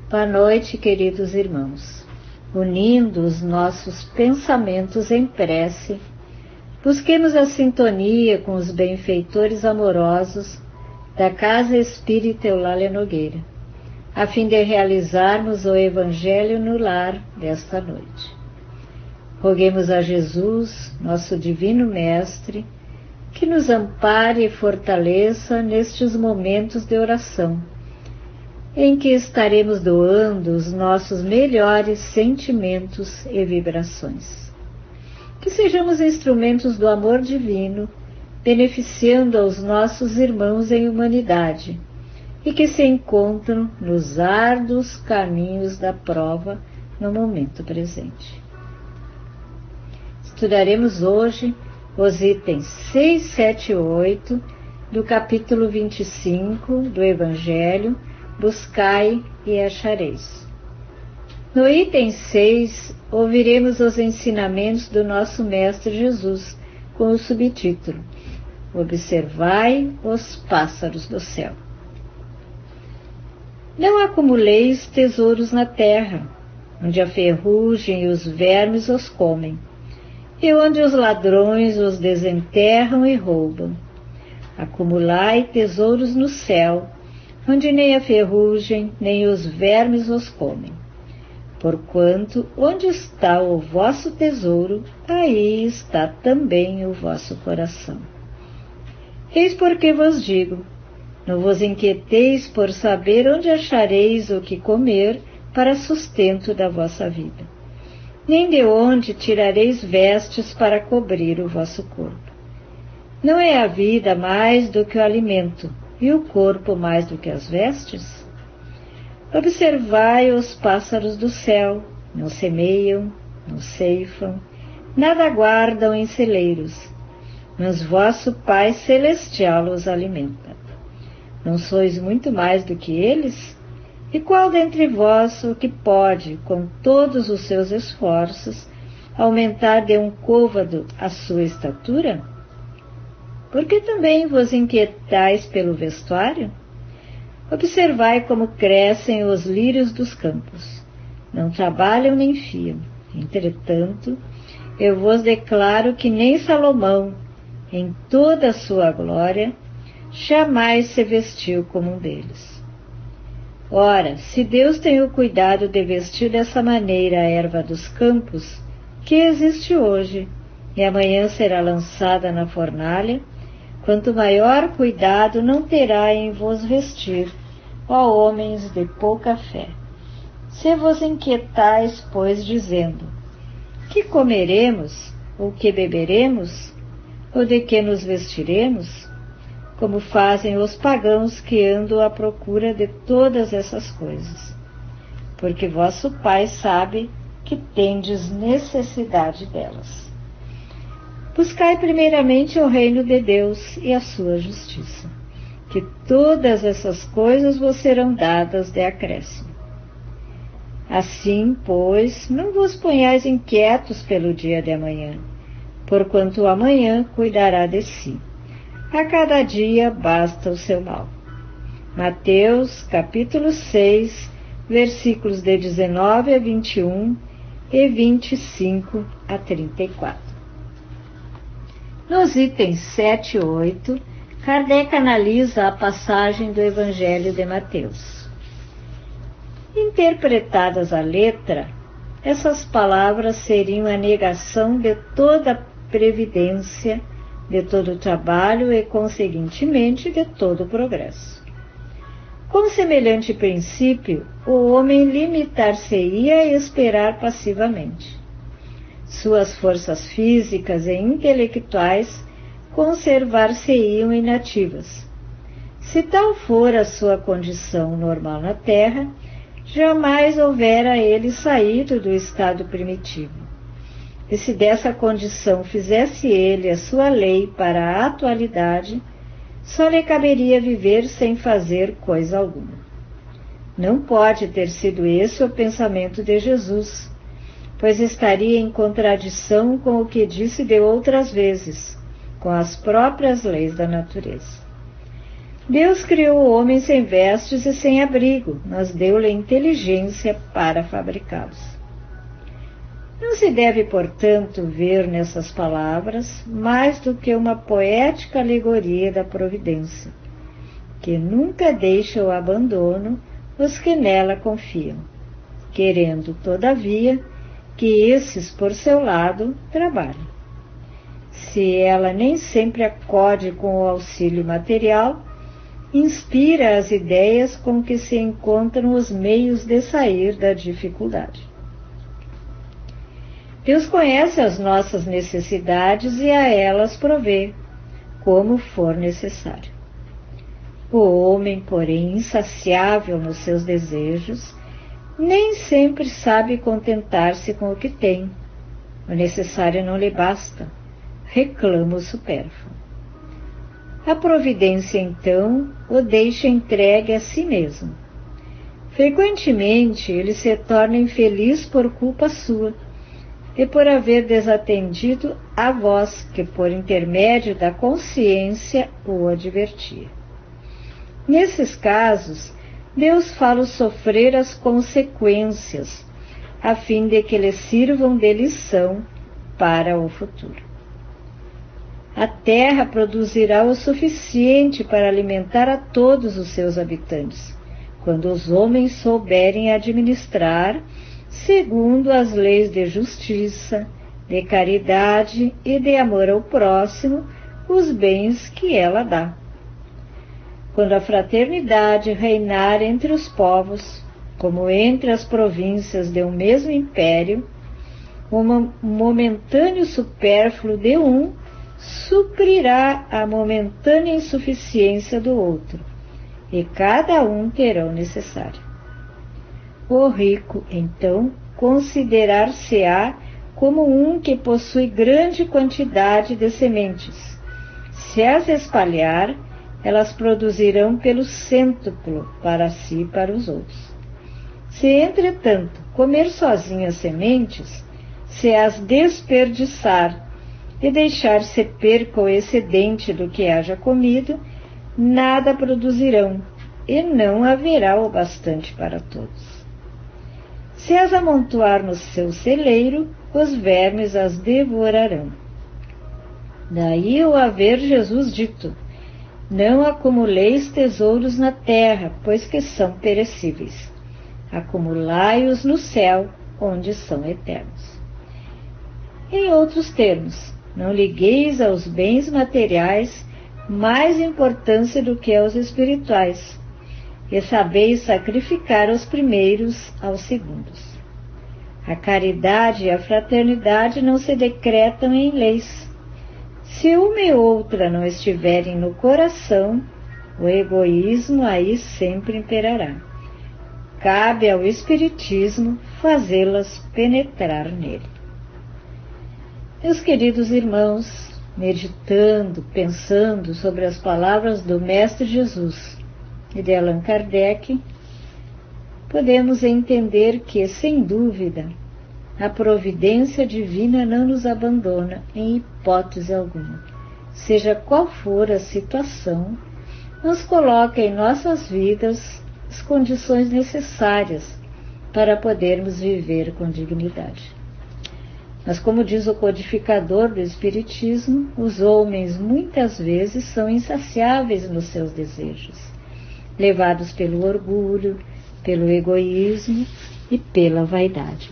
Boa noite, queridos irmãos. Unindo os nossos pensamentos em prece, busquemos a sintonia com os benfeitores amorosos da Casa Espírita Eulália Nogueira, a fim de realizarmos o Evangelho no lar desta noite. Roguemos a Jesus, nosso Divino Mestre, que nos ampare e fortaleça nestes momentos de oração, em que estaremos doando os nossos melhores sentimentos e vibrações. Que sejamos instrumentos do amor divino, beneficiando aos nossos irmãos em humanidade e que se encontram nos árduos caminhos da prova no momento presente. Estudaremos hoje os itens 6, 7 e 8 do capítulo 25 do Evangelho, Buscai e achareis. No item 6, ouviremos os ensinamentos do nosso Mestre Jesus, com o subtítulo: Observai os pássaros do céu. Não acumuleis tesouros na terra, onde a ferrugem e os vermes os comem, e onde os ladrões os desenterram e roubam. Acumulai tesouros no céu, onde nem a ferrugem, nem os vermes os comem. Porquanto, onde está o vosso tesouro, aí está também o vosso coração. Eis porque vos digo, não vos inquieteis por saber onde achareis o que comer para sustento da vossa vida, nem de onde tirareis vestes para cobrir o vosso corpo. Não é a vida mais do que o alimento, e o corpo mais do que as vestes? Observai os pássaros do céu, não semeiam, não ceifam, nada guardam em celeiros, mas vosso Pai Celestial os alimenta. Não sois muito mais do que eles? E qual dentre vós o que pode, com todos os seus esforços, aumentar de um côvado a sua estatura? Porque também vos inquietais pelo vestuário? Observai como crescem os lírios dos campos. Não trabalham nem fiam. Entretanto, eu vos declaro que nem Salomão, em toda a sua glória, jamais se vestiu como um deles. Ora, se Deus tem o cuidado de vestir dessa maneira a erva dos campos, que existe hoje, e amanhã será lançada na fornalha, quanto maior cuidado não terá em vos vestir, ó homens de pouca fé. Se vos inquietais, pois, dizendo: que comeremos, ou que beberemos, ou de que nos vestiremos? Como fazem os pagãos que andam à procura de todas essas coisas. Porque vosso Pai sabe que tendes necessidade delas. Buscai primeiramente o reino de Deus e a sua justiça, que todas essas coisas vos serão dadas de acréscimo. Assim, pois, não vos ponhais inquietos pelo dia de amanhã, porquanto o amanhã cuidará de si. A cada dia basta o seu mal. Mateus, capítulo 6, versículos de 19 a 21 e 25 a 34. Nos itens 7 e 8, Kardec analisa a passagem do Evangelho de Mateus. Interpretadas à letra, essas palavras seriam a negação de toda previdência, de todo trabalho e, conseguintemente, de todo progresso. Com semelhante princípio, o homem limitar-se-ia a esperar passivamente. Suas forças físicas e intelectuais conservar-se-iam inativas. Se tal for a sua condição normal na Terra, jamais houvera ele saído do estado primitivo. E se dessa condição fizesse ele a sua lei para a atualidade, só lhe caberia viver sem fazer coisa alguma. Não pode ter sido esse o pensamento de Jesus, pois estaria em contradição com o que disse de outras vezes, com as próprias leis da natureza. Deus criou o homem sem vestes e sem abrigo, mas deu-lhe inteligência para fabricá-los. Não se deve, portanto, ver nessas palavras mais do que uma poética alegoria da providência, que nunca deixa o abandono os que nela confiam, querendo, todavia, que esses, por seu lado, trabalhem. Se ela nem sempre acode com o auxílio material, inspira as ideias com que se encontram os meios de sair da dificuldade. Deus conhece as nossas necessidades e a elas provê, como for necessário. O homem, porém, insaciável nos seus desejos, nem sempre sabe contentar-se com o que tem. O necessário não lhe basta, reclama o supérfluo. A providência, então, o deixa entregue a si mesmo. Frequentemente, ele se torna infeliz por culpa sua e por haver desatendido a voz que, por intermédio da consciência, o advertia. Nesses casos, Deus fala sofrer as consequências, a fim de que lhe sirvam de lição para o futuro. A terra produzirá o suficiente para alimentar a todos os seus habitantes, quando os homens souberem administrar, segundo as leis de justiça, de caridade e de amor ao próximo, os bens que ela dá. Quando a fraternidade reinar entre os povos, como entre as províncias de um mesmo império, o momentâneo supérfluo de um suprirá a momentânea insuficiência do outro, e cada um terá o necessário. O rico, então, considerar-se-á como um que possui grande quantidade de sementes. Se as espalhar, elas produzirão pelo cêntuplo para si e para os outros. Se, entretanto, comer sozinho as sementes, se as desperdiçar e deixar-se perca o excedente do que haja comido, nada produzirão, e não haverá o bastante para todos. Se as amontoar no seu celeiro, os vermes as devorarão. Daí o haver Jesus dito: não acumuleis tesouros na terra, pois que são perecíveis. Acumulai-os no céu, onde são eternos. Em outros termos, não ligueis aos bens materiais mais importância do que aos espirituais, e sabeis sacrificar os primeiros aos segundos. A caridade e a fraternidade não se decretam em leis. Se uma e outra não estiverem no coração, o egoísmo aí sempre imperará. Cabe ao Espiritismo fazê-las penetrar nele. Meus queridos irmãos, meditando, pensando sobre as palavras do Mestre Jesus e de Allan Kardec, podemos entender que, sem dúvida, a providência divina não nos abandona em hipótese alguma. Seja qual for a situação, nos coloca em nossas vidas as condições necessárias para podermos viver com dignidade. Mas, como diz o codificador do Espiritismo, os homens muitas vezes são insaciáveis nos seus desejos, levados pelo orgulho, pelo egoísmo e pela vaidade.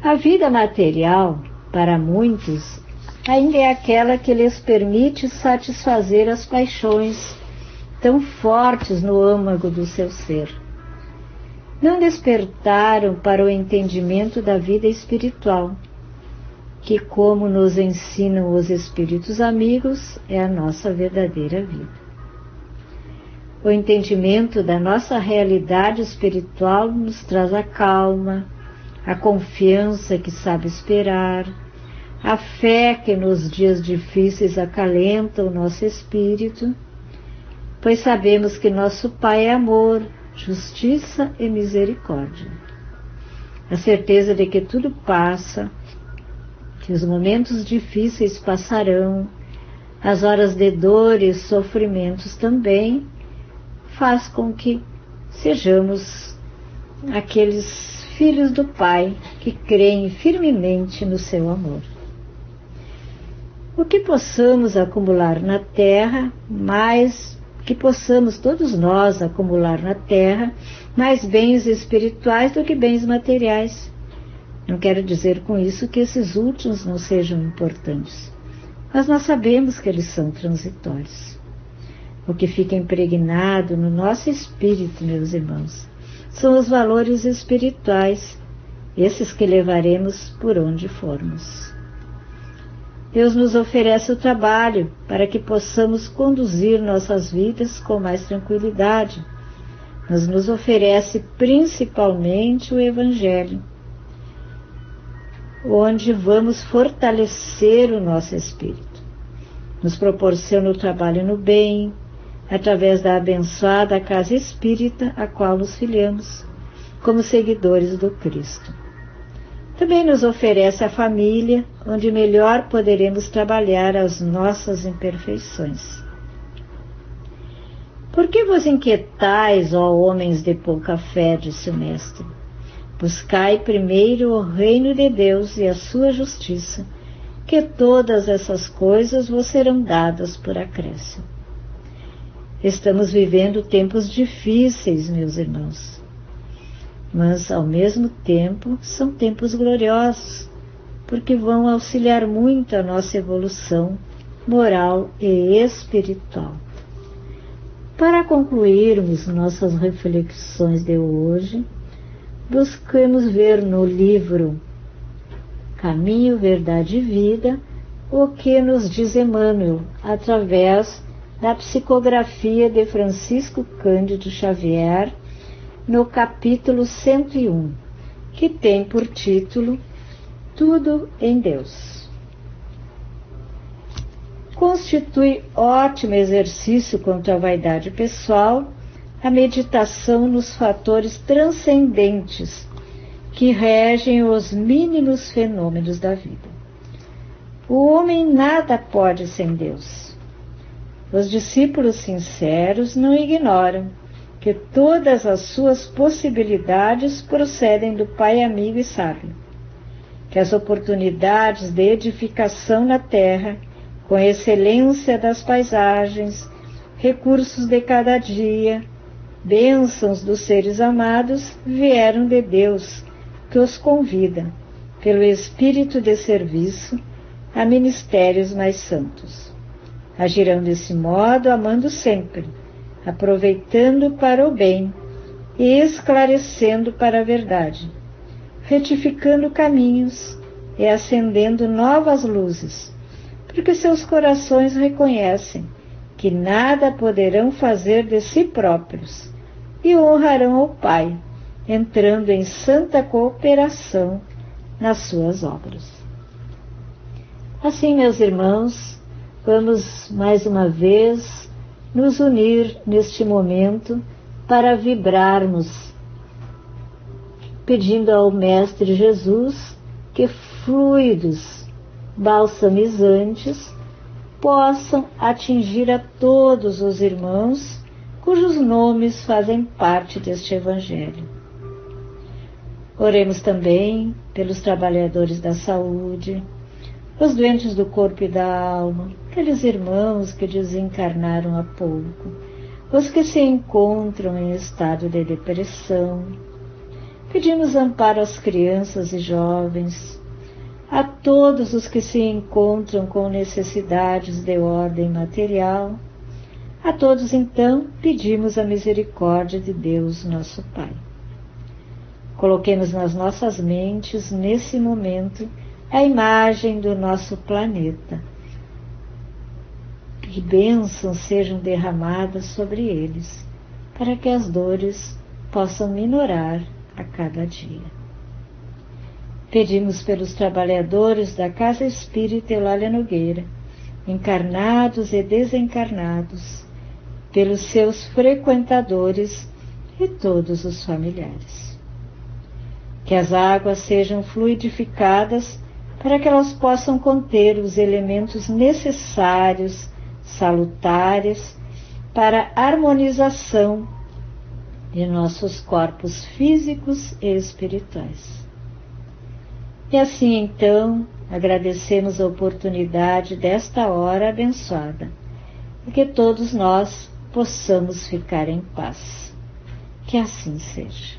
A vida material, para muitos, ainda é aquela que lhes permite satisfazer as paixões tão fortes no âmago do seu ser. Não despertaram para o entendimento da vida espiritual, que, como nos ensinam os espíritos amigos, é a nossa verdadeira vida. O entendimento da nossa realidade espiritual nos traz a calma, a confiança que sabe esperar, a fé que nos dias difíceis acalenta o nosso espírito, pois sabemos que nosso Pai é amor, justiça e misericórdia. A certeza de que tudo passa, que os momentos difíceis passarão, as horas de dor e sofrimentos também faz com que sejamos aqueles filhos do Pai que creem firmemente no seu amor. O que possamos acumular na terra, mais que possamos todos nós acumular na terra, mais bens espirituais do que bens materiais. Não quero dizer com isso que esses últimos não sejam importantes, mas nós sabemos que eles são transitórios. O que fica impregnado no nosso espírito, meus irmãos, são os valores espirituais, esses que levaremos por onde formos. Deus nos oferece o trabalho para que possamos conduzir nossas vidas com mais tranquilidade, mas nos oferece principalmente o Evangelho, onde vamos fortalecer o nosso espírito. Nos proporciona o trabalho no bem, através da abençoada casa espírita a qual nos filiamos, como seguidores do Cristo. Também nos oferece a família, onde melhor poderemos trabalhar as nossas imperfeições. Por que vos inquietais, ó homens de pouca fé, disse o Mestre? Buscai primeiro o reino de Deus e a sua justiça, que todas essas coisas vos serão dadas por acréscimo. Estamos vivendo tempos difíceis, meus irmãos, mas ao mesmo tempo são tempos gloriosos, porque vão auxiliar muito a nossa evolução moral e espiritual. Para concluirmos nossas reflexões de hoje, buscamos ver no livro Caminho, Verdade e Vida o que nos diz Emmanuel, através da psicografia de Francisco Cândido Xavier, no capítulo 101, que tem por título Tudo em Deus. Constitui ótimo exercício contra a vaidade pessoal a meditação nos fatores transcendentes que regem os mínimos fenômenos da vida. O homem nada pode sem Deus. Os discípulos sinceros não ignoram que todas as suas possibilidades procedem do Pai amigo e sábio, que as oportunidades de edificação na terra, com a excelência das paisagens, recursos de cada dia, bênçãos dos seres amados, vieram de Deus, que os convida, pelo espírito de serviço, a ministérios mais santos. Agirão desse modo, amando sempre, aproveitando para o bem e esclarecendo para a verdade, retificando caminhos e acendendo novas luzes, porque seus corações reconhecem que nada poderão fazer de si próprios e honrarão ao Pai, entrando em santa cooperação nas suas obras. Assim, meus irmãos, vamos mais uma vez nos unir neste momento para vibrarmos, pedindo ao Mestre Jesus que fluidos balsamizantes possam atingir a todos os irmãos cujos nomes fazem parte deste Evangelho. Oremos também pelos trabalhadores da saúde, os doentes do corpo e da alma, aqueles irmãos que desencarnaram há pouco, os que se encontram em estado de depressão. Pedimos amparo às crianças e jovens, a todos os que se encontram com necessidades de ordem material. A todos, então, pedimos a misericórdia de Deus, nosso Pai. Coloquemos nas nossas mentes, nesse momento, a imagem do nosso planeta. Que bênçãos sejam derramadas sobre eles, para que as dores possam minorar a cada dia. Pedimos pelos trabalhadores da Casa Espírita Eulália Nogueira, encarnados e desencarnados, pelos seus frequentadores e todos os familiares. Que as águas sejam fluidificadas para que elas possam conter os elementos necessários, salutares, para a harmonização de nossos corpos físicos e espirituais. E assim então, agradecemos a oportunidade desta hora abençoada, e que todos nós possamos ficar em paz. Que assim seja.